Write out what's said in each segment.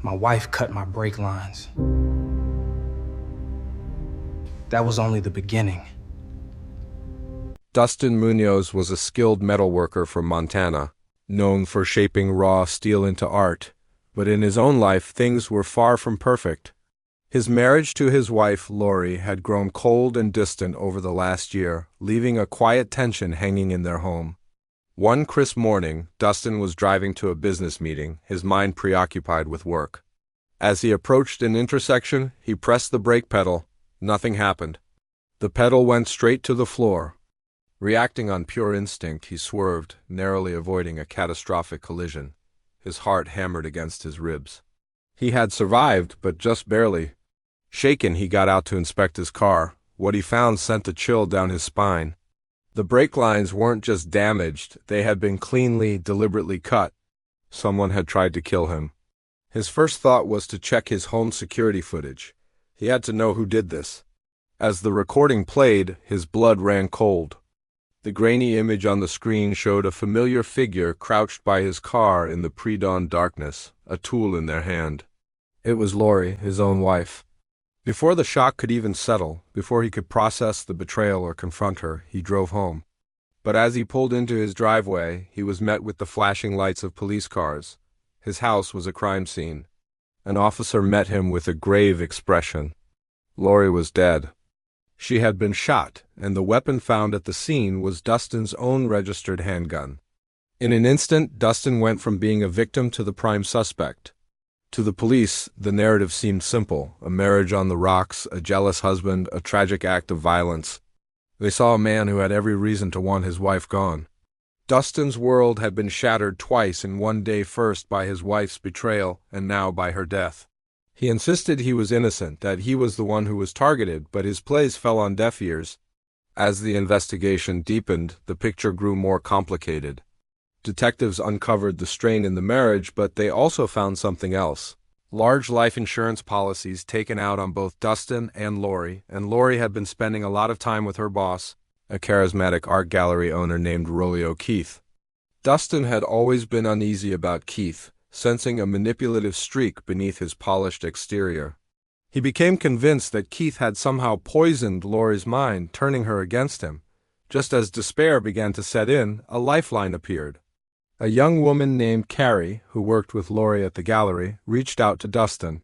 My wife cut my brake lines. That was only the beginning. Dustin Munoz was a skilled metalworker from Montana, known for shaping raw steel into art, but in his own life things were far from perfect. His marriage to his wife, Lori, had grown cold and distant over the last year, leaving a quiet tension hanging in their home. One crisp morning, Dustin was driving to a business meeting, his mind preoccupied with work. As he approached an intersection, he pressed the brake pedal. Nothing happened. The pedal went straight to the floor. Reacting on pure instinct, he swerved, narrowly avoiding a catastrophic collision. His heart hammered against his ribs. He had survived, but just barely. Shaken, he got out to inspect his car. What he found sent a chill down his spine. The brake lines weren't just damaged, they had been cleanly, deliberately cut. Someone had tried to kill him. His first thought was to check his home security footage. He had to know who did this. As the recording played, his blood ran cold. The grainy image on the screen showed a familiar figure crouched by his car in the pre-dawn darkness, a tool in their hand. It was Lori, his own wife. Before the shock could even settle, before he could process the betrayal or confront her, he drove home. But as he pulled into his driveway, he was met with the flashing lights of police cars. His house was a crime scene. An officer met him with a grave expression. Lori was dead. She had been shot, and the weapon found at the scene was Dustin's own registered handgun. In an instant, Dustin went from being a victim to the prime suspect. To the police, the narrative seemed simple: a marriage on the rocks, a jealous husband, a tragic act of violence. They saw a man who had every reason to want his wife gone. Dustin's world had been shattered twice in one day, first by his wife's betrayal and now by her death. He insisted he was innocent, that he was the one who was targeted, but his plays fell on deaf ears. As the investigation deepened, the picture grew more complicated. Detectives uncovered the strain in the marriage, but they also found something else. Large life insurance policies taken out on both Dustin and Lori had been spending a lot of time with her boss, a charismatic art gallery owner named Rolio Keith. Dustin had always been uneasy about Keith, sensing a manipulative streak beneath his polished exterior. He became convinced that Keith had somehow poisoned Lori's mind, turning her against him. Just as despair began to set in, a lifeline appeared. A young woman named Carrie, who worked with Lori at the gallery, reached out to Dustin.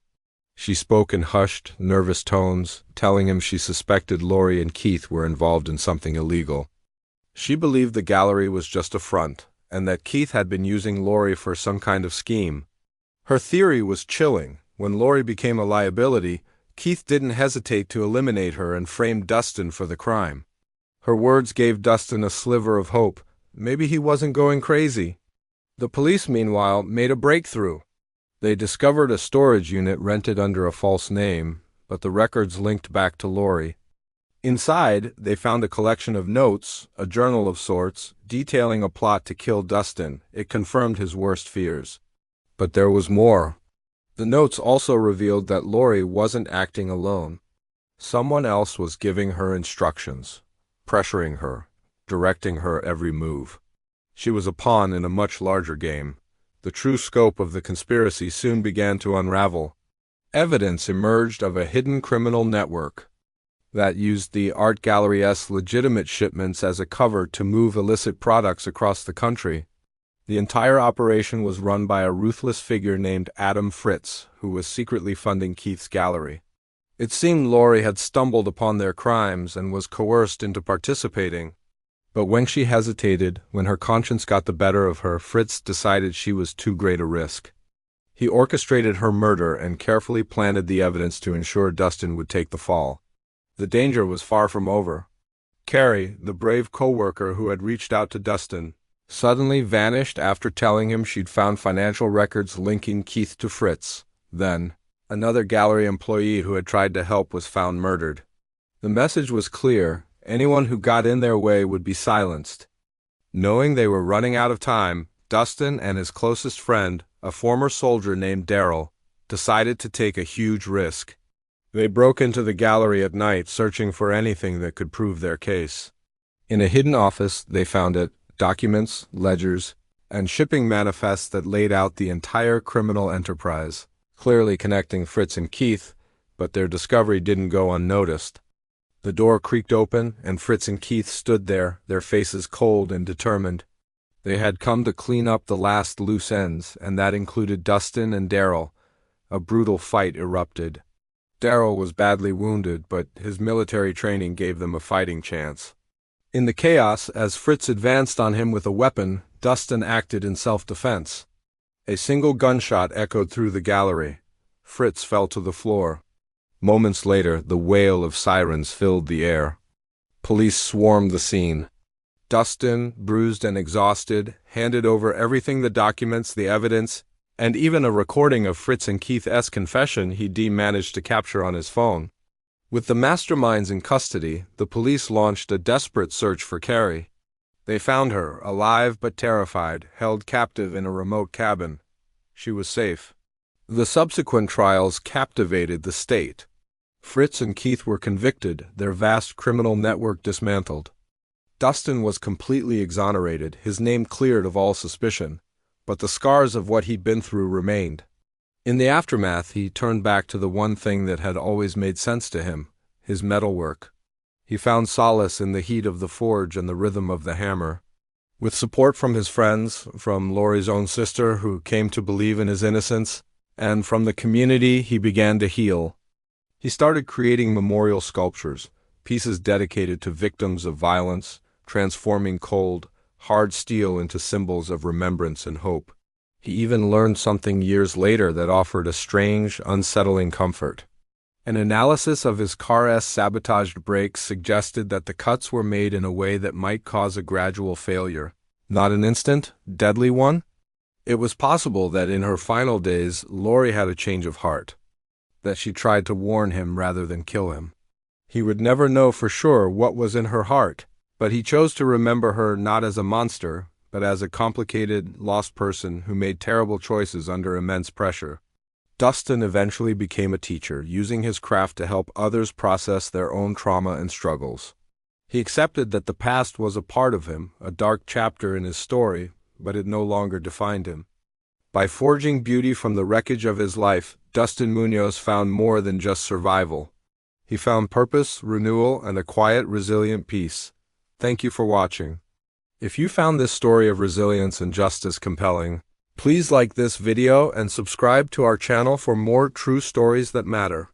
She spoke in hushed, nervous tones, telling him she suspected Lori and Keith were involved in something illegal. She believed the gallery was just a front, and that Keith had been using Lori for some kind of scheme. Her theory was chilling. When Lori became a liability, Keith didn't hesitate to eliminate her and frame Dustin for the crime. Her words gave Dustin a sliver of hope. Maybe he wasn't going crazy. The police, meanwhile, made a breakthrough. They discovered a storage unit rented under a false name, but the records linked back to Lori. Inside, they found a collection of notes, a journal of sorts, detailing a plot to kill Dustin. It confirmed his worst fears. But there was more. The notes also revealed that Lori wasn't acting alone. Someone else was giving her instructions, pressuring her, directing her every move. She was a pawn in a much larger game. The true scope of the conspiracy soon began to unravel. Evidence emerged of a hidden criminal network that used the art gallery's legitimate shipments as a cover to move illicit products across the country. The entire operation was run by a ruthless figure named Adam Fritz, who was secretly funding Keith's gallery. It seemed Lori had stumbled upon their crimes and was coerced into participating. But when she hesitated, when her conscience got the better of her, Fritz decided she was too great a risk. He orchestrated her murder and carefully planted the evidence to ensure Dustin would take the fall. The danger was far from over. Carrie, the brave co-worker who had reached out to Dustin, suddenly vanished after telling him she'd found financial records linking Keith to Fritz. Then, another gallery employee who had tried to help was found murdered. The message was clear: anyone who got in their way would be silenced. Knowing they were running out of time, Dustin and his closest friend, a former soldier named Daryl, decided to take a huge risk. They broke into the gallery at night, searching for anything that could prove their case. In a hidden office, they found documents, ledgers, and shipping manifests that laid out the entire criminal enterprise. clearly connecting Fritz and Keith, but their discovery didn't go unnoticed. The door creaked open, and Fritz and Keith stood there, their faces cold and determined. They had come to clean up the last loose ends, and that included Dustin and Daryl. A brutal fight erupted. Daryl was badly wounded, but his military training gave them a fighting chance. In the chaos, as Fritz advanced on him with a weapon, Dustin acted in self-defense. A single gunshot echoed through the gallery. Fritz fell to the floor. Moments later, the wail of sirens filled the air. Police swarmed the scene. Dustin, bruised and exhausted, handed over everything: the documents, the evidence, and even a recording of Fritz and Keith's confession he'd managed to capture on his phone. With the masterminds in custody, the police launched a desperate search for Carrie. They found her, alive but terrified, held captive in a remote cabin. She was safe. The subsequent trials captivated the state. Fritz and Keith were convicted, their vast criminal network dismantled. Dustin was completely exonerated, his name cleared of all suspicion, but the scars of what he'd been through remained. In the aftermath, he turned back to the one thing that had always made sense to him: his metalwork. He found solace in the heat of the forge and the rhythm of the hammer. With support from his friends, from Laurie's own sister, who came to believe in his innocence, and from the community, he began to heal. He started creating memorial sculptures, pieces dedicated to victims of violence, transforming cold, hard steel into symbols of remembrance and hope. He even learned something years later that offered a strange, unsettling comfort. An analysis of his car's sabotaged brakes suggested that the cuts were made in a way that might cause a gradual failure, not an instant, deadly one. It was possible that in her final days, Laurie had a change of heart, that she tried to warn him rather than kill him. He would never know for sure what was in her heart, but he chose to remember her not as a monster, but as a complicated, lost person who made terrible choices under immense pressure. Dustin eventually became a teacher, using his craft to help others process their own trauma and struggles. He accepted that the past was a part of him, a dark chapter in his story, but it no longer defined him. By forging beauty from the wreckage of his life, Dustin Munoz found more than just survival. He found purpose, renewal, and a quiet, resilient peace. Thank you for watching. If you found this story of resilience and justice compelling, please like this video and subscribe to our channel for more true stories that matter.